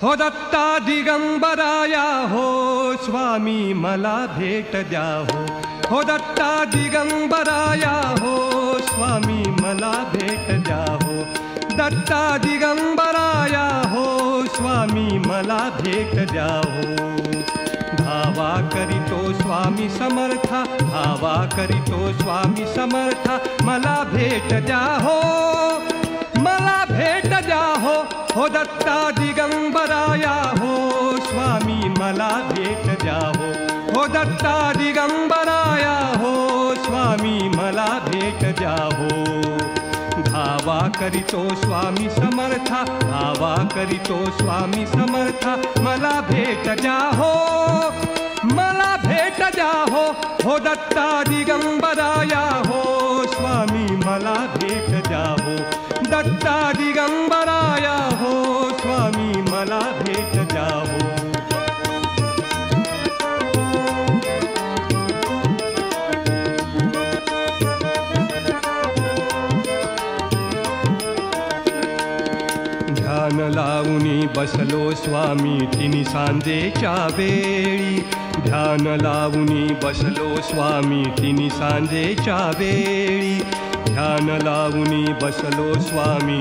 हो दत्ता दिगंबराया हो स्वामी मला भेट द्या हो दत्ता दिगंबराया हो स्वामी मला भेट द्या हो दत्ता दिगंबराया हो स्वामी मला भेट द्या हो धावा करीतो स्वामी समर्था धावा करीतो स्वामी समर्था मला भेट द्या हो मला भेट द्या हो दत्ता दिगंबराया हो स्वामी मला भेट द्या हो दत्ता दिगंबराया हो स्वामी मला भेट द्या हो धावा करीतो स्वामी समर्था धावा करीतो स्वामी समर्था मला भेट द्या हो मला भेट द्या हो दत्ता दिगंबराया हो स्वामी मला भेट द्या हो दत्ता दिगंबराया हो स्वामी मला भेट द्या हो ध्यान लावूनी बसलो स्वामी तिन्ही सांजेच्या वेळी ध्यान लावूनी बसलो स्वामी तिन्ही सांजेच्या वेळी ध्यान लावूनी बसलो स्वामी